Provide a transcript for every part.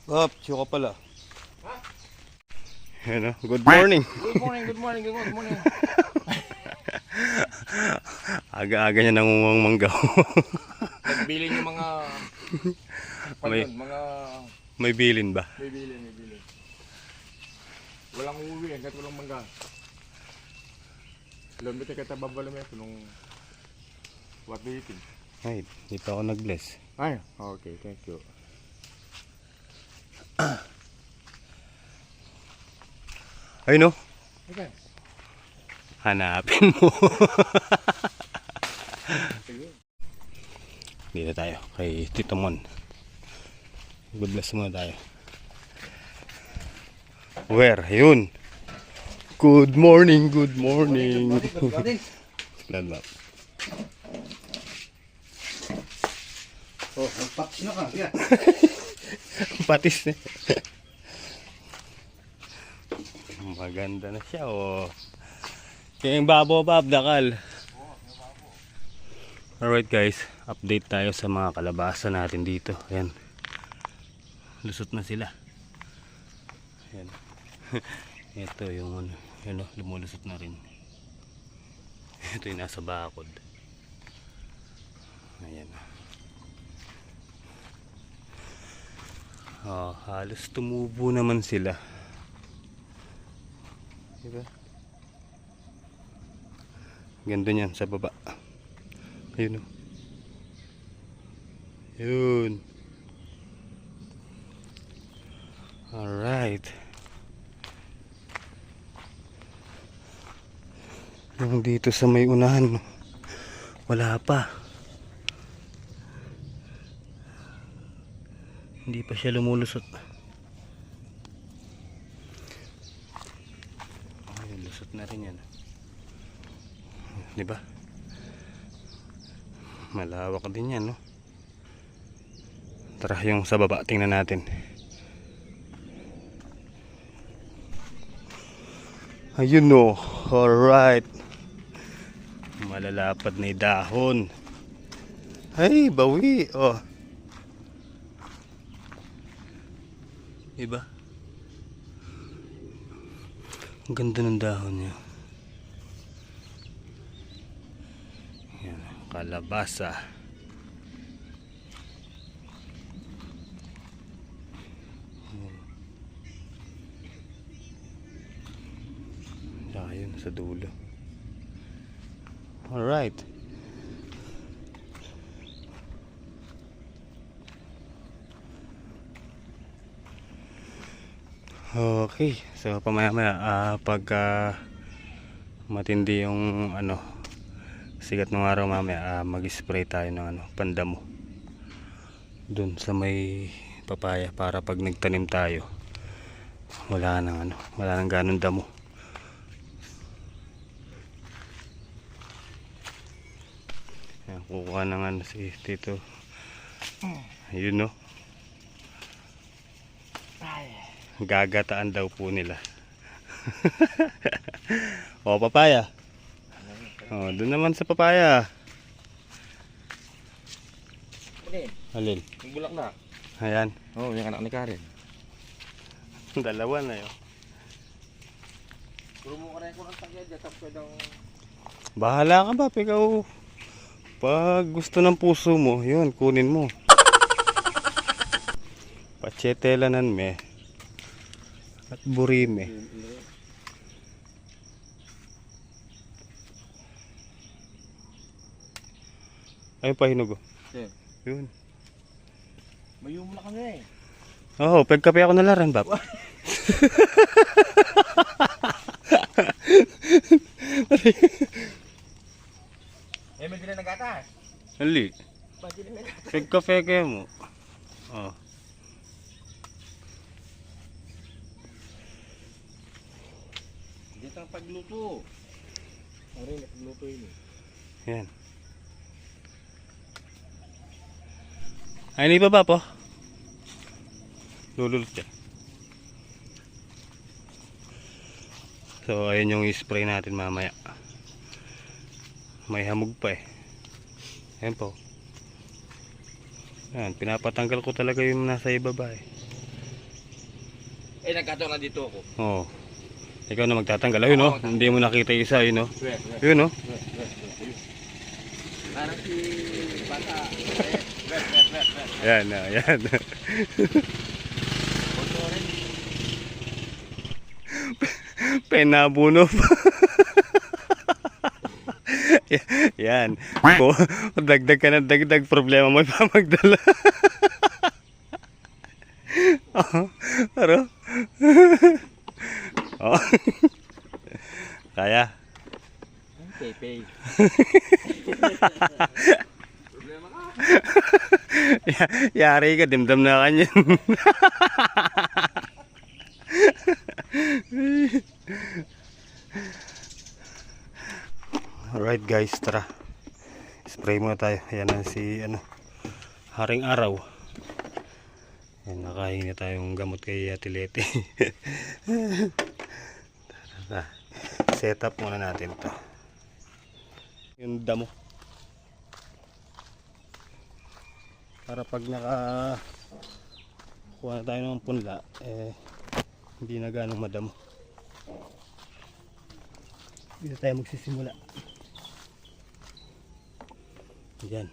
Up, siyo ka pala. Ha? Yan o. Good morning. Good morning, good morning, good morning. Aga-aga niya nangunguang manggaw. Nagbili yung mga May- mga May bilin ba? may bili. Walang uwi, hanggat walang mangga. Alam mo tayo kata babalame ito nung what do you think? Ay, di pa ako nag-bless. Ay, okay, thank you. Ay no, Okay. hanapin mo. Sige. Dito tayo kay Tito Mon. Good bless muna tayo. Where? Ayun. Good morning, good morning. Land map. Oh, magpapis na ka. Yeah. Patis na. Maganda na siya, oh. Kaya yung babo pa, abdakal. Alright guys, update tayo sa mga kalabasa natin dito. Ayan. Lusot na sila. Ayan. Ito yung ano, yun, oh, lumulusot na rin. Ito yung nasa bakod. Ayan. Oh, halos tumubo naman sila. Diba? Ganda niyan sa baba. Ayun o. Yun. Alright. Yung dito sa may unahan, wala pa. Hindi pa siya lumulusot. Ayun, lusot na rin yan. Diba? Malawak din yan, no? Tara, yung sa baba, tingnan natin. Ayun, no. Alright. Malalapad na yung dahon. Ay, bawi. Oh. Diba? Ang ganda ng dahon niya. Yan, kalabasa. Ayun, sa dulo. Alright. Okay, so pamaya-maya pagka matindi yung ano sigat ng araw mamaya mag-spray tayo ng ano pandamo dun sa may papaya para pag nagtanim tayo wala nang ganun damo. Ayan, kukuha ng ano si Tito. Ayun no. Gagataan daw po nila. O, papaya. O, doon naman sa papaya. Alin? Yung bulak na. Ayan. Oh, yung anak ni Karen. Dalawa na yun. Puro mo ka rin kung ang tagya dyan, tapos pwedeng... Bahala ka ba, ikaw. Pag gusto ng puso mo, yun, kunin mo. Pachetelanan me. At burime. Ayun pa hinog. Yeah. Yun. Mayum na kami eh. Oo, pagkape ako na laran, Bap. Eh, may dila nagatas. Ali. Ba't dila nagatas? Pagkape kayo mo. Oh. Dito ang pagluto. Ari, nagluto yun eh. Yan. Ay, hindi pa ba po? Lululot yan. So, ayun yung spray natin mamaya. May hamog pa eh. Ayan po. Ayan, pinapatanggal ko talaga yung nasa ibaba eh. Eh, nagkataon na dito ako. Oo. Ikaw na magtatanggal. Ayun no, hindi mo nakita yung isa, yun no. Yun no. Parang si Bata. Yan, yan. Penabuno. Yan. Kung dagdag ka ng dagdag, problema mo pa magdala. Pero, oh. Kaya. Pepe. Problema ka. Yari ka, dimdam na kanyan. Alright guys, tara. Spray muna tayo. Ayan na si Haring Araw. Ayan, nakahingi na tayong gamot kay Ate Leti. Tara, set up muna natin to. Yung damo. Para pag kuha na tayo ng punla, hindi na ganong madamo. Dito tayo magsisimula. Ayan.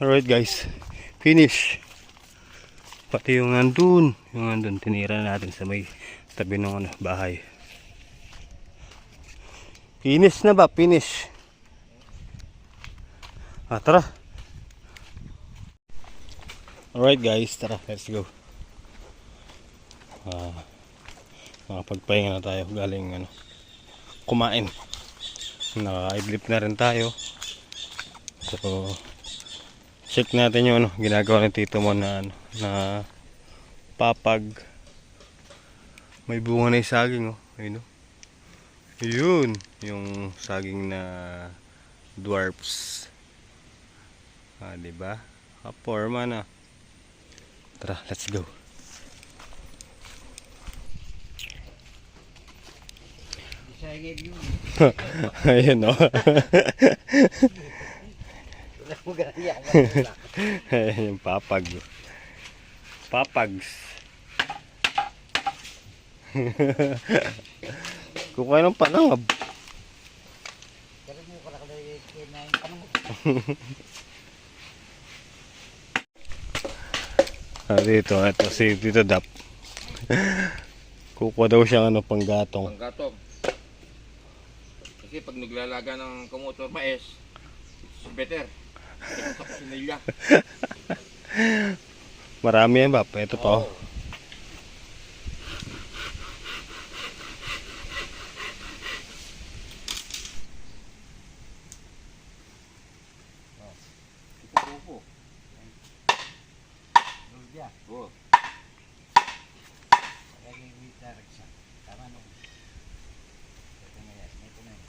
Alright guys, finish. Pati yung nandun tinira natin sa may tabi ng bahay. Finish na ba? Finish. Tara. Alright guys, tara, let's go. Makapagpahinga na tayo galing kumain. Naka-idlip na rin tayo. So check natin yung ginagawa ng tito mo na papag. May bunga na yung saging ayun yun yung saging na dwarfs. Diba? Kaporma na. Tara, let's go. Sayangin yun. Ayun o. Wala mo ganyan. Ayun yung papag. Papags. Kukuha ng panangab. Pero mo pala ka kinain ka mo. Dito, ito si Tito Dap. Kukuha daw siya ano, panggatong. Panggatong. Kasi pag naglalaga ng kamotor mais, it's better. Ito sa kusinilya. Marami yan, Bap. Ito pa. Oh. Ito po. Ludia. Oh. Lagi wita reksa. Tama no. Ito na yan. Ito na yan.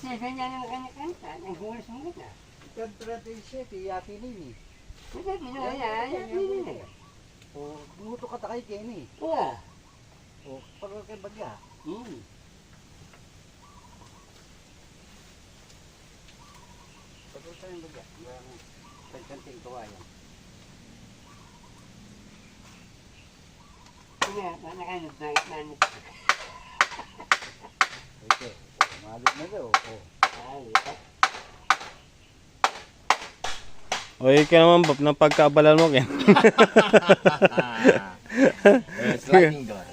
Kanya ng kanya-kanta, ang hulas mo na. Kontra din siya, tiyaki nini. Hindi, hindi. O, buto ka takay kini. Oo. O, pagka kay bagya. Pagka kay bagya, pagkanting kawayan. Kaya, nakainod na itmanit. Okay, malit na daw. O ikaw naman Bob, ng pagkaabalan mo Ken. Sliding door.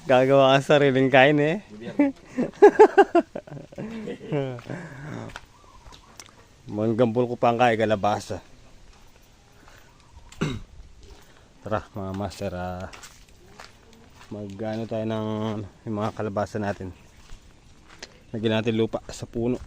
Gagawa ka sa sariling kain eh. Manggambol ko pa ang kaya kalabasa. Tara mga master, mag-ano tayo ng yung mga kalabasa natin. Lagyan natin lupa sa puno.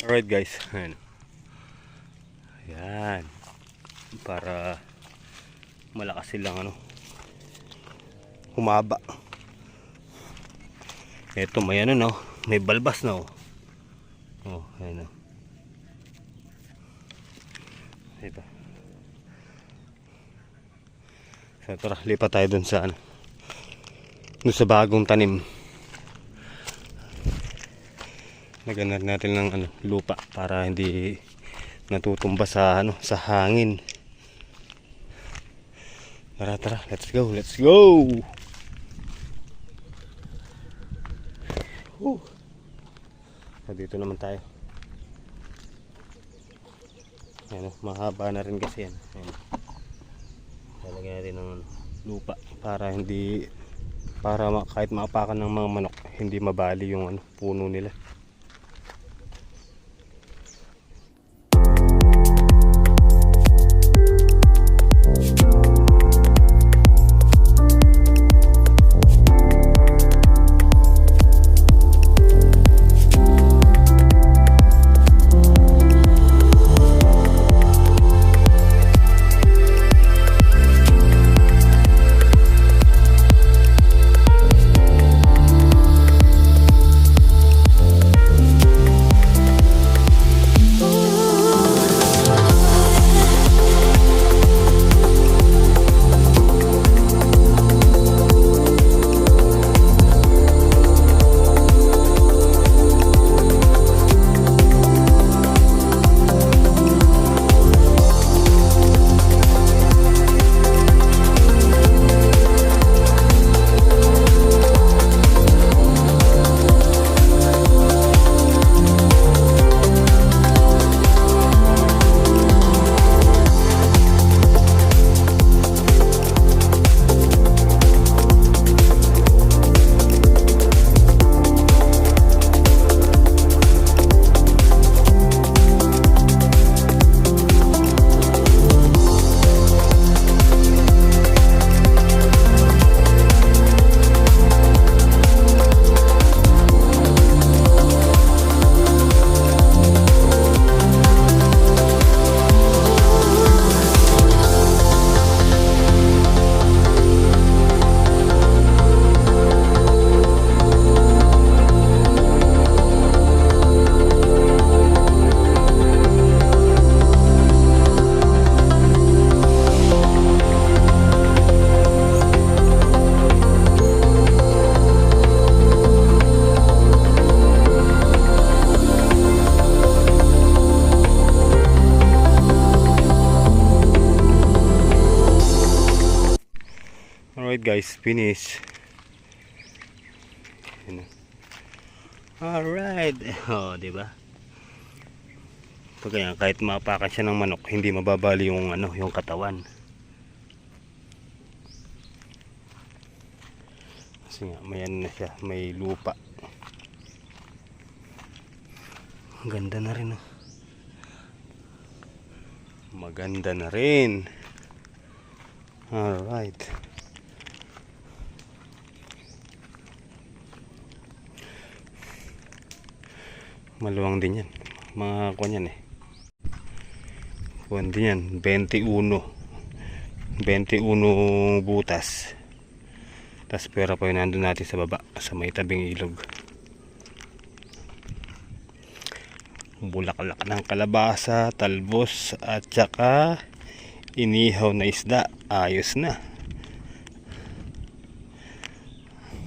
Alright guys, ayan. Ayan. Para malakas silang humaba. Ito may no, may balbas na oh. Ayan Diba? So tara, lipat tayo dun sa dun sa bagong tanim. Lagyan natin ng lupa para hindi natutumba sa sa hangin. Tara, let's go. Dito naman tayo. Ayan, mahaba na rin kasi yan. Ayan. Lalagyan natin ng lupa para kahit maapakan ng mga manok, hindi mabali yung puno nila. Alright guys, finish. Yun. Alright. Oh, di ba? Pag ganyan, kahit mapakan siya ng manok, hindi mababali yung ano, yung katawan. Kasi nga, may ano na siya, may lupa. Ganda na rin, oh. Maganda na rin. Alright. Maluwang din yan. Mga kuwan yan eh. Kuwan din yan. 21 butas. Tapos pera pa yun nandun natin sa baba. Sa may tabing ilog. Bulaklak ng kalabasa, talbos, at saka inihaw na isda. Ayos na.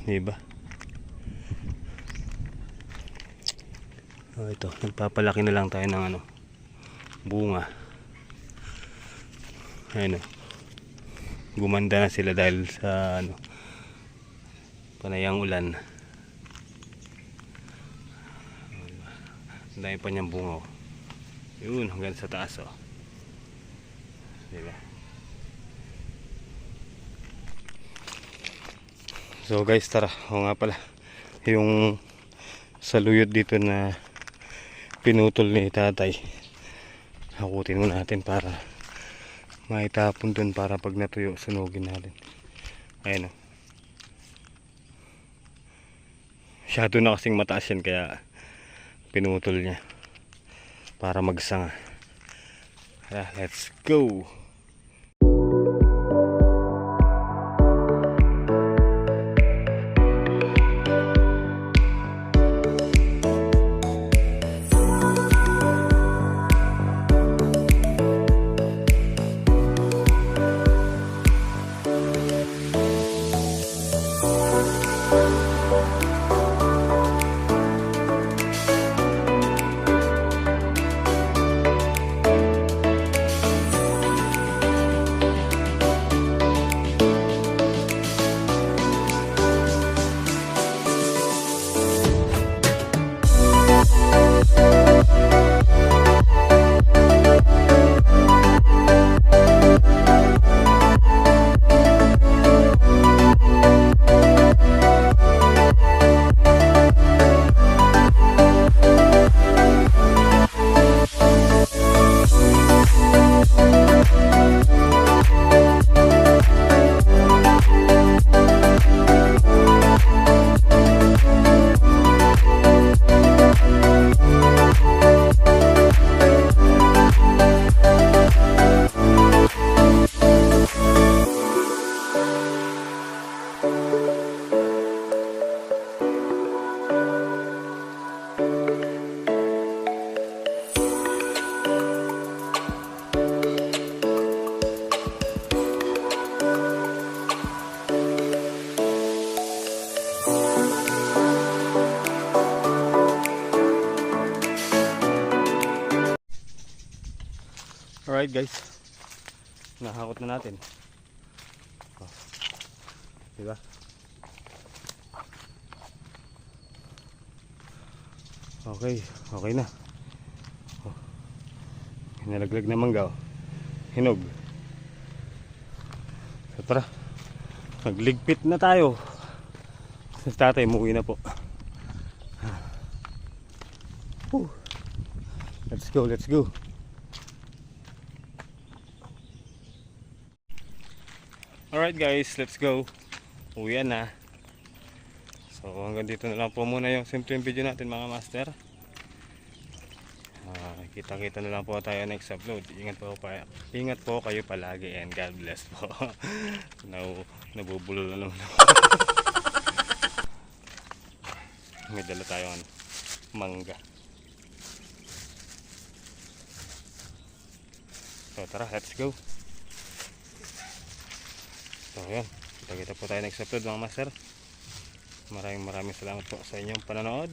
Diba? Oh, ito, nagpapalaki na lang tayo ng ano, bunga. Ayun, oh. Gumanda na sila dahil sa ano, panayang ulan. Ang dami pa niyang bunga, oh. Yun, hanggang sa taas, oh. Diba? So guys, tara. O nga pala, yung saluyot dito na pinutol ni tatay, hakutin mo natin para maitapon dun, para pag natuyo sunugin natin. Ayun, o. Masyado na kasing mataas yan, kaya pinutol niya para magsanga. Let's go. Alright guys, nahakot na natin. Oh. Diba? Okay, okay na. Oh. Nalaglag na mangga, oh. Hinog. So tara, magligpit na tayo. Si tatay umuwi na po. Let's go, let's go. Alright guys, let's go. Uwian na. So hanggang dito na lang po muna yung simpleng video natin mga master. Kita-kita na lang po tayo next upload. Ingat po kayo palagi, and God bless po. Nabubulol na naman ako. May dala tayong mangga. So tara, let's go. So yun, kita-kita po tayo next upload mga master. Maraming salamat po sa inyong panonood.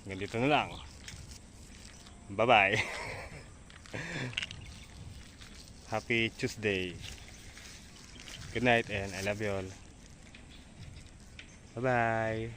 Hanggang dito na lang. Bye bye. Happy Tuesday. Good night and I love you all. Bye-bye.